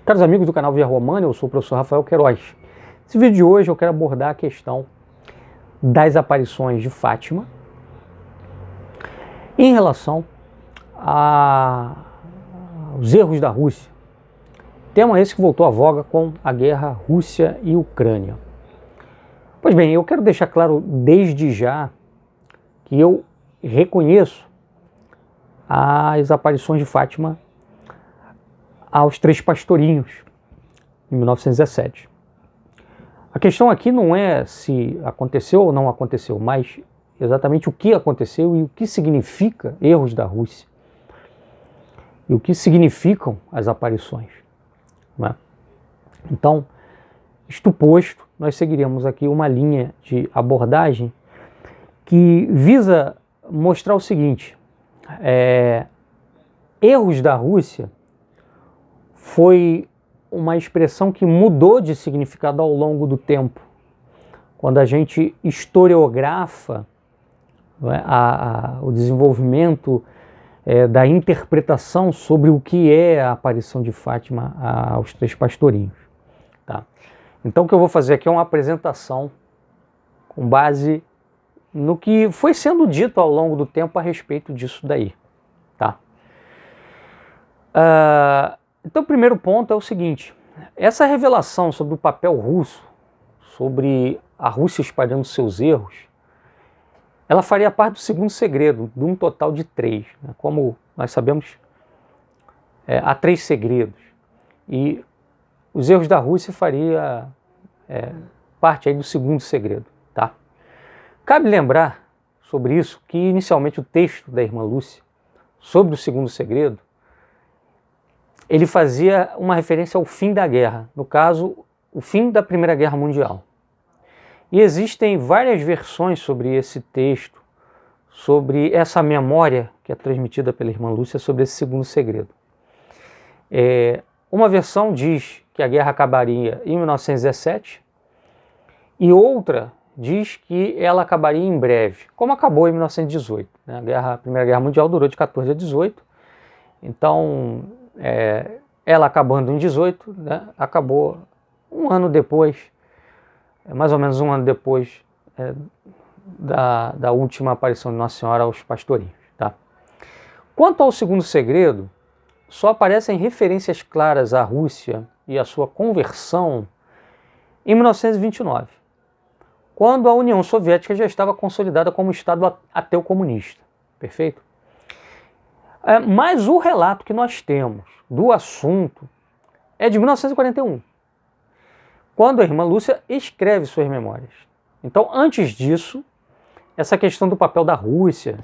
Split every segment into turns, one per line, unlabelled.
Caros amigos do canal Via Romana, eu sou o professor Rafael Queiroz. Nesse vídeo de hoje eu quero abordar a questão das aparições de Fátima em relação aos erros da Rússia. Tema esse que voltou à voga com a guerra Rússia e Ucrânia. Pois bem, eu quero deixar claro desde já que eu reconheço as aparições de Fátima aos Três Pastorinhos, em 1917. A questão aqui não é se aconteceu ou não aconteceu, mas exatamente o que aconteceu e o que significa erros da Rússia. E o que significam as aparições. Não é? Então, isto posto, nós seguiremos aqui uma linha de abordagem que visa mostrar o seguinte: erros da Rússia foi uma expressão que mudou de significado ao longo do tempo. Quando a gente historiografa o desenvolvimento da interpretação sobre o que é a aparição de Fátima aos Três Pastorinhos. Tá? Então o que eu vou fazer aqui é uma apresentação com base no que foi sendo dito ao longo do tempo a respeito disso daí. Tá? Então o primeiro ponto é o seguinte: essa revelação sobre o papel russo, sobre a Rússia espalhando seus erros, ela faria parte do segundo segredo, de um total de 3. Né? Como nós sabemos, há 3 segredos. E os erros da Rússia faria parte aí do segundo segredo. Tá? Cabe lembrar sobre isso que inicialmente o texto da irmã Lúcia, sobre o segundo segredo, ele fazia uma referência ao fim da guerra, no caso, o fim da Primeira Guerra Mundial. E existem várias versões sobre esse texto, sobre essa memória que é transmitida pela irmã Lúcia sobre esse segundo segredo. Uma versão diz que a guerra acabaria em 1917 e outra diz que ela acabaria em breve, como acabou em 1918. Né? A Primeira Guerra Mundial durou de 14 a 18, então ela acabando em 18, né, acabou um ano depois, mais ou menos um ano depois da última aparição de Nossa Senhora aos pastorinhos. Tá? Quanto ao segundo segredo, só aparecem referências claras à Rússia e à sua conversão em 1929, quando a União Soviética já estava consolidada como Estado ateu comunista. Perfeito? Mas o relato que nós temos do assunto é de 1941, quando a irmã Lúcia escreve suas memórias. Então, antes disso, essa questão do papel da Rússia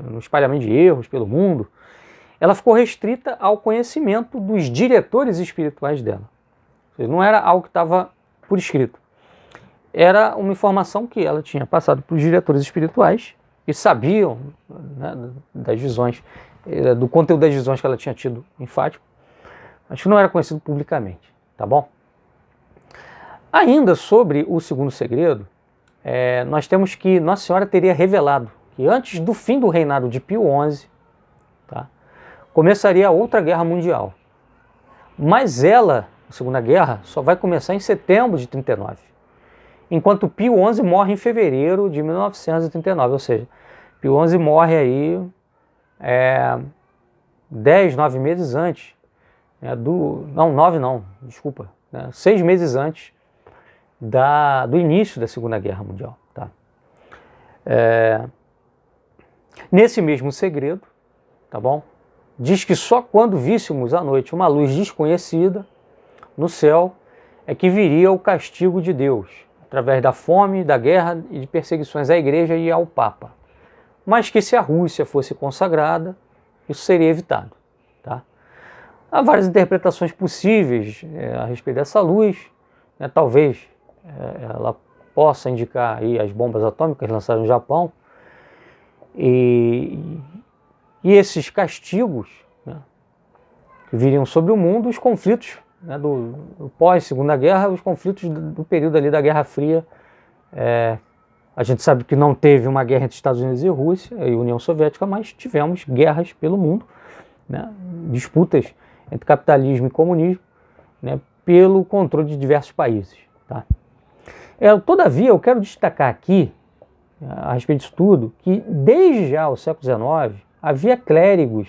no espalhamento de erros pelo mundo, ela ficou restrita ao conhecimento dos diretores espirituais dela. Ou seja, não era algo que estava por escrito. Era uma informação que ela tinha passado para os diretores espirituais e sabiam, né, das visões, do conteúdo das visões que ela tinha tido em Fátima, mas que não era conhecido publicamente, tá bom? Ainda sobre o segundo segredo, nós temos que Nossa Senhora teria revelado que antes do fim do reinado de Pio XI, tá, começaria outra guerra mundial. Mas ela, a Segunda Guerra, só vai começar em setembro de 39, enquanto Pio XI morre em fevereiro de 1939, ou seja, Pio XI morre aí 9 meses antes, 6 meses antes do início da Segunda Guerra Mundial. Tá? Nesse mesmo segredo, tá bom? Diz que só quando víssemos à noite uma luz desconhecida no céu é que viria o castigo de Deus, através da fome, da guerra e de perseguições à Igreja e ao Papa. Mas que se a Rússia fosse consagrada, isso seria evitado. Tá? Há várias interpretações possíveis a respeito dessa luz. Né? Talvez ela possa indicar aí as bombas atômicas lançadas no Japão. E esses castigos, né, que viriam sobre o mundo, os conflitos, né, do pós-Segunda Guerra, os conflitos do período ali da Guerra Fria. A gente sabe que não teve uma guerra entre Estados Unidos e Rússia e União Soviética, mas tivemos guerras pelo mundo, né, disputas entre capitalismo e comunismo, né, pelo controle de diversos países. Tá? Todavia, eu quero destacar aqui, a respeito disso tudo, que desde já o século XIX havia clérigos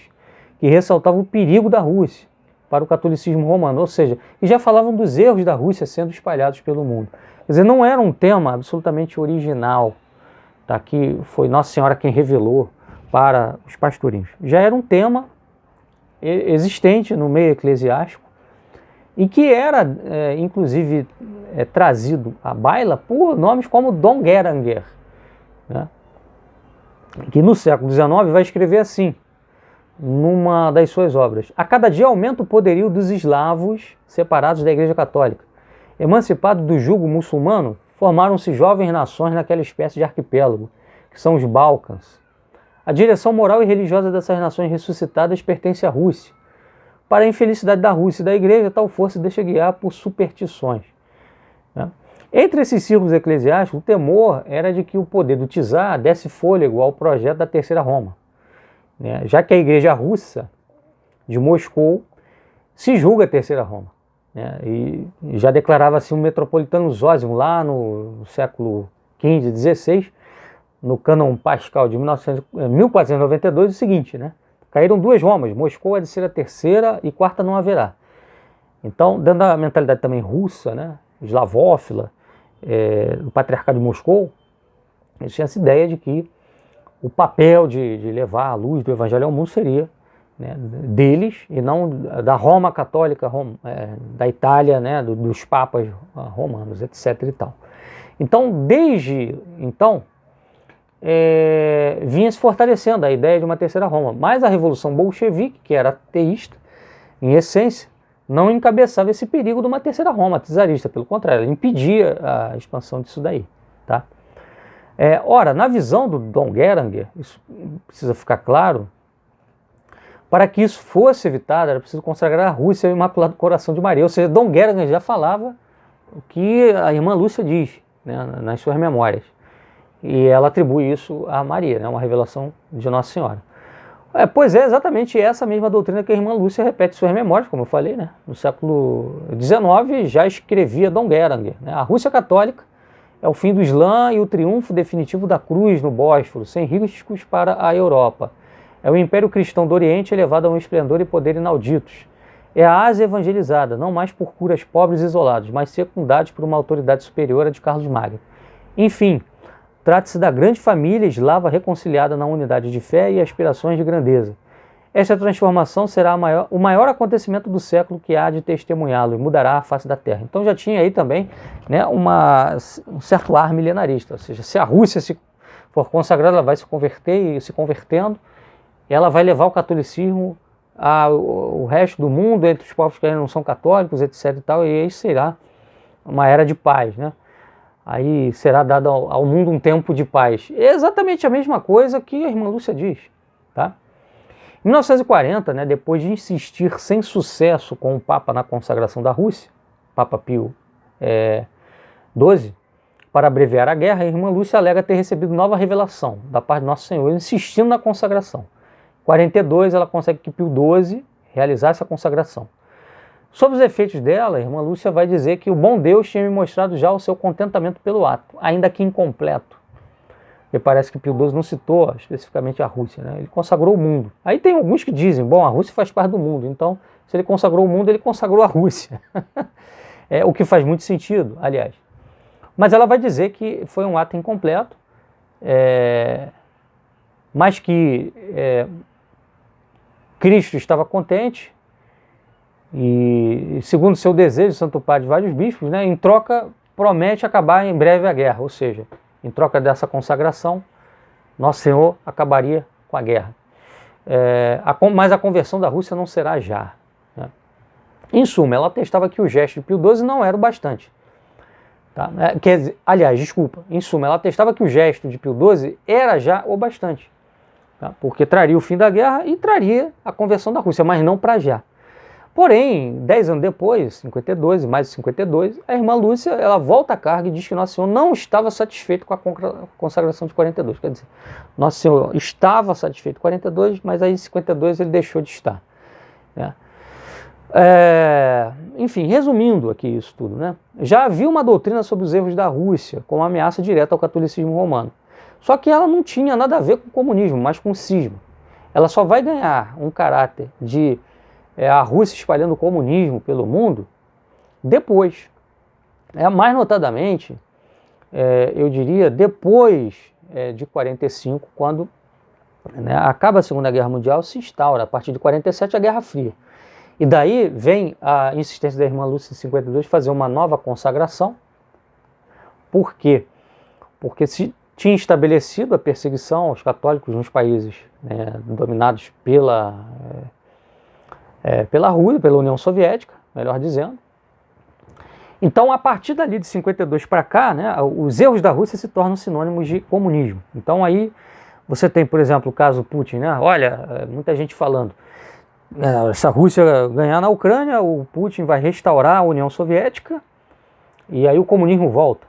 que ressaltavam o perigo da Rússia para o catolicismo romano, ou seja, e já falavam dos erros da Rússia sendo espalhados pelo mundo. Quer dizer, não era um tema absolutamente original, tá? Que foi Nossa Senhora quem revelou para os pastorinhos. Já era um tema existente no meio eclesiástico e que era, inclusive, trazido à baila por nomes como Dom Guéranger, né? Que no século XIX vai escrever assim, numa das suas obras: a cada dia aumenta o poderio dos eslavos separados da Igreja Católica. Emancipados do jugo muçulmano, formaram-se jovens nações naquela espécie de arquipélago, que são os Balcãs. A direção moral e religiosa dessas nações ressuscitadas pertence à Rússia. Para a infelicidade da Rússia e da Igreja, tal força deixa guiar por superstições. Né? Entre esses círculos eclesiásticos, o temor era de que o poder do czar desse fôlego ao projeto da Terceira Roma, né? Já que a Igreja Russa de Moscou se julga a Terceira Roma, né? E já declarava assim um metropolitano Zósimo lá no século XV e XVI, no cânon pascal de 1492, o seguinte, né? Caíram duas Romas, Moscou há de ser a terceira e quarta não haverá. Então, dentro da mentalidade também russa, né, eslavófila, do patriarcado de Moscou, eles tinham essa ideia de que o papel de levar a luz do evangelho ao mundo seria, né, deles e não da Roma católica, da Itália, né, dos papas romanos, etc. e tal. Então, desde então, vinha se fortalecendo a ideia de uma terceira Roma, mas a Revolução Bolchevique, que era ateísta, em essência, não encabeçava esse perigo de uma terceira Roma czarista, pelo contrário, ela impedia a expansão disso daí. Tá? Ora, na visão do Dom Guéranger, isso precisa ficar claro, para que isso fosse evitado, era preciso consagrar a Rússia ao Imaculado Coração de Maria, ou seja, Dom Guéranger já falava o que a irmã Lúcia diz, né, nas suas memórias. E ela atribui isso a Maria, né, uma revelação de Nossa Senhora. Pois é, exatamente essa mesma doutrina que a irmã Lúcia repete em suas memórias, como eu falei, né, no século XIX já escrevia Dom Guéranger, né, a Rússia católica é o fim do Islã e o triunfo definitivo da cruz no Bósforo, sem riscos para a Europa. É o Império Cristão do Oriente elevado a um esplendor e poder inauditos. É a Ásia evangelizada, não mais por curas pobres e isolados, mas secundados por uma autoridade superior a de Carlos Magno. Enfim, trata-se da grande família eslava reconciliada na unidade de fé e aspirações de grandeza. Esta transformação será o maior acontecimento do século que há de testemunhá-lo e mudará a face da terra. Então já tinha aí também, né, um certo ar milenarista, ou seja, se a Rússia se for consagrada, ela vai se converter e se convertendo, ela vai levar o catolicismo ao resto do mundo, entre os povos que ainda não são católicos, etc. e tal, e aí será uma era de paz, né? Aí será dado ao mundo um tempo de paz. É exatamente a mesma coisa que a irmã Lúcia diz. Tá? Em 1940, né, depois de insistir sem sucesso com o Papa na consagração da Rússia, Papa Pio XII, para abreviar a guerra, a irmã Lúcia alega ter recebido nova revelação da parte de Nosso Senhor, insistindo na consagração. Em 42, ela consegue que Pio XII realizasse a consagração. Sob os efeitos dela, a irmã Lúcia vai dizer que o bom Deus tinha me mostrado já o seu contentamento pelo ato, ainda que incompleto. E parece que Pio XII não citou especificamente a Rússia, né? Ele consagrou o mundo. Aí tem alguns que dizem, bom, a Rússia faz parte do mundo, então se ele consagrou o mundo, ele consagrou a Rússia. O que faz muito sentido, aliás. Mas ela vai dizer que foi um ato incompleto, mas que Cristo estava contente, e segundo seu desejo, Santo Padre de vários bispos, né, em troca promete acabar em breve a guerra, ou seja, em troca dessa consagração, Nosso Senhor acabaria com a guerra. Mas a conversão da Rússia não será já. Né? Em suma, ela atestava que o gesto de Pio XII não era o bastante. Tá? Em suma, ela atestava que o gesto de Pio XII era já o bastante. Tá? Porque traria o fim da guerra e traria a conversão da Rússia, mas não para já. Porém, 10 anos depois, 52 e mais de 52, a irmã Lúcia ela volta à carga e diz que Nosso Senhor não estava satisfeito com a consagração de 42. Quer dizer, Nosso Senhor estava satisfeito com 42, mas aí em 52 ele deixou de estar. Né? Enfim, resumindo aqui isso tudo, né? Já havia uma doutrina sobre os erros da Rússia como ameaça direta ao catolicismo romano. Só que ela não tinha nada a ver com o comunismo, mas com o cisma. Ela só vai ganhar um caráter de a Rússia espalhando o comunismo pelo mundo depois. Mais notadamente, eu diria, depois de 45, quando acaba a Segunda Guerra Mundial, se instaura, a partir de 47, a Guerra Fria. E daí vem a insistência da irmã Lúcia em 52 fazer uma nova consagração. Por quê? Porque se tinha estabelecido a perseguição aos católicos nos países dominados pela Rússia, pela União Soviética, melhor dizendo. Então, a partir dali de 52 para cá, os erros da Rússia se tornam sinônimos de comunismo. Então, aí você tem, por exemplo, o caso Putin, Olha, muita gente falando, se a Rússia ganhar na Ucrânia, o Putin vai restaurar a União Soviética e aí o comunismo volta.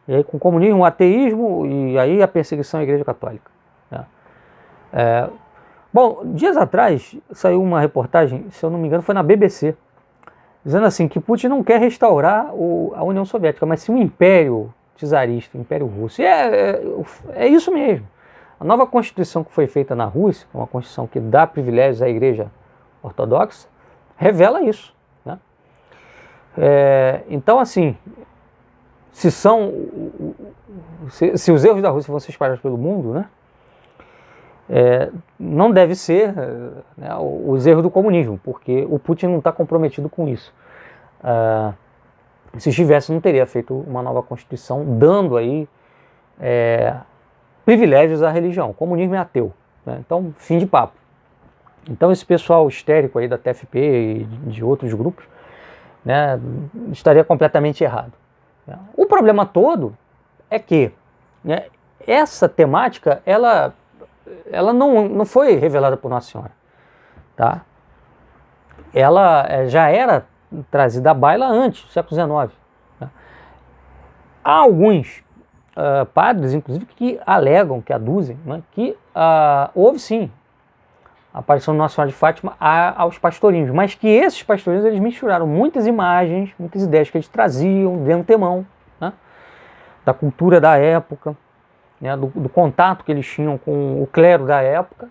E aí com o comunismo, o ateísmo e aí a perseguição à Igreja Católica. Bom, dias atrás saiu uma reportagem, se eu não me engano, foi na BBC, dizendo assim que Putin não quer restaurar a União Soviética, mas sim o Império Czarista, o Império Russo. E é isso mesmo. A nova Constituição que foi feita na Rússia, uma Constituição que dá privilégios à Igreja Ortodoxa, revela isso. Então, assim, se os erros da Rússia vão ser espalhados pelo mundo, não deve ser os erros do comunismo, porque o Putin não está comprometido com isso. Se estivesse, não teria feito uma nova Constituição, dando aí privilégios à religião. O comunismo é ateu. Então, fim de papo. Então, esse pessoal histérico aí da TFP e de outros grupos estaria completamente errado. O problema todo é que essa temática, ela não foi revelada por Nossa Senhora. Tá? Ela já era trazida à baila antes, do século XIX. Há alguns padres, inclusive, que alegam, que aduzem, que houve sim a aparição de Nossa Senhora de Fátima aos pastorinhos, mas que esses pastorinhos eles misturaram muitas imagens, muitas ideias que eles traziam de antemão, da cultura da época, do contato que eles tinham com o clero da época,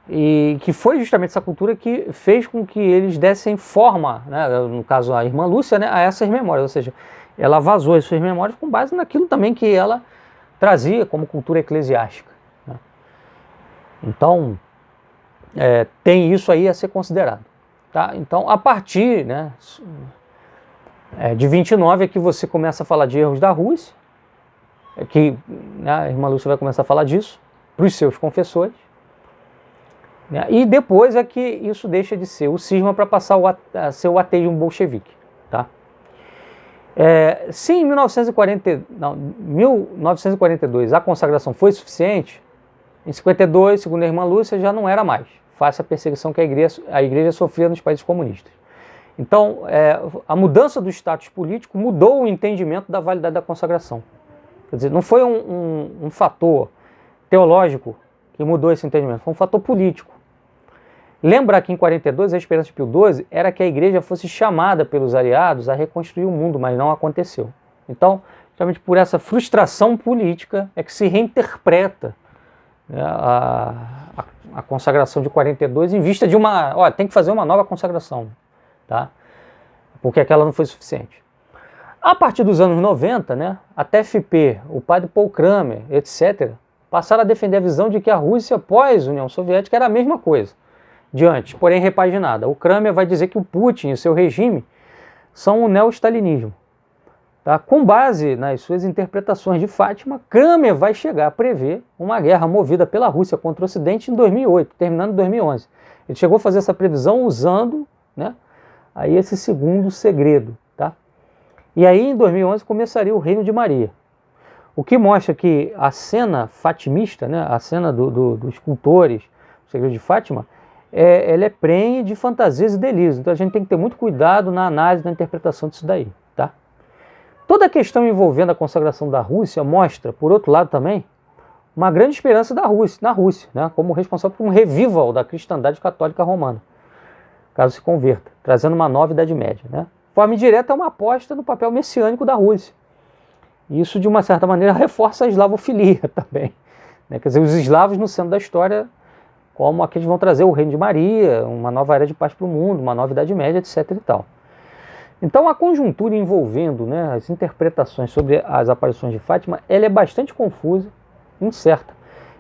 e que foi justamente essa cultura que fez com que eles dessem forma, no caso a irmã Lúcia, a essas memórias, ou seja, ela vazou as suas memórias com base naquilo também que ela trazia como cultura eclesiástica. Então, tem isso aí a ser considerado. Tá? Então, a partir de 29 é que você começa a falar de erros da Rússia, que a irmã Lúcia vai começar a falar disso para os seus confessores, e depois é que isso deixa de ser o cisma para passar a ser o ateísmo bolchevique. Tá? Se em 1942 a consagração foi suficiente, em 52, segundo a irmã Lúcia, já não era mais, face à perseguição que a igreja sofria nos países comunistas. Então, a mudança do status político mudou o entendimento da validade da consagração. Quer dizer, não foi um fator teológico que mudou esse entendimento, foi um fator político. Lembra que em 42 a esperança de Pio XII era que a igreja fosse chamada pelos aliados a reconstruir o mundo, mas não aconteceu. Então, justamente por essa frustração política é que se reinterpreta a consagração de 42 em vista de tem que fazer uma nova consagração, tá? Porque aquela não foi suficiente. A partir dos anos 90, a TFP, o padre Paul Kramer, etc., passaram a defender a visão de que a Rússia pós-União Soviética era a mesma coisa de antes, porém repaginada. O Kramer vai dizer que o Putin e seu regime são o neo-stalinismo. Tá? Com base nas suas interpretações de Fátima, Kramer vai chegar a prever uma guerra movida pela Rússia contra o Ocidente em 2008, terminando em 2011. Ele chegou a fazer essa previsão usando aí esse segundo segredo. Tá? E aí em 2011 começaria o Reino de Maria. O que mostra que a cena fatimista, a cena dos cultores, o segredo de Fátima, ela é prenhe de fantasias e delírios. Então a gente tem que ter muito cuidado na análise, na interpretação disso daí. Tá? Toda a questão envolvendo a consagração da Rússia mostra, por outro lado também, uma grande esperança na Rússia, como responsável por um revival da cristandade católica romana. caso se converta, trazendo uma nova Idade Média, né? De forma indireta é uma aposta no papel messiânico da Rússia. Isso, de uma certa maneira, reforça a eslavofilia também, né? Quer dizer, os eslavos no centro da história, como aqueles vão trazer o reino de Maria, uma nova era de paz para o mundo, uma nova Idade Média, etc. e tal. Então a conjuntura envolvendo, né, as interpretações sobre as aparições de Fátima, ela é bastante confusa, incerta,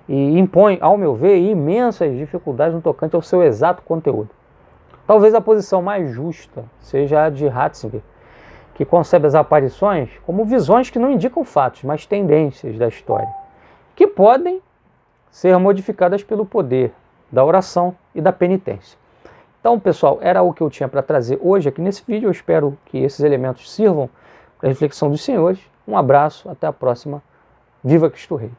e impõe, ao meu ver, imensas dificuldades no tocante ao seu exato conteúdo. Talvez a posição mais justa seja a de Ratzinger, que concebe as aparições como visões que não indicam fatos, mas tendências da história, que podem ser modificadas pelo poder da oração e da penitência. Então, pessoal, era o que eu tinha para trazer hoje aqui nesse vídeo. Eu espero que esses elementos sirvam para a reflexão dos senhores. Um abraço, até a próxima. Viva Cristo Rei!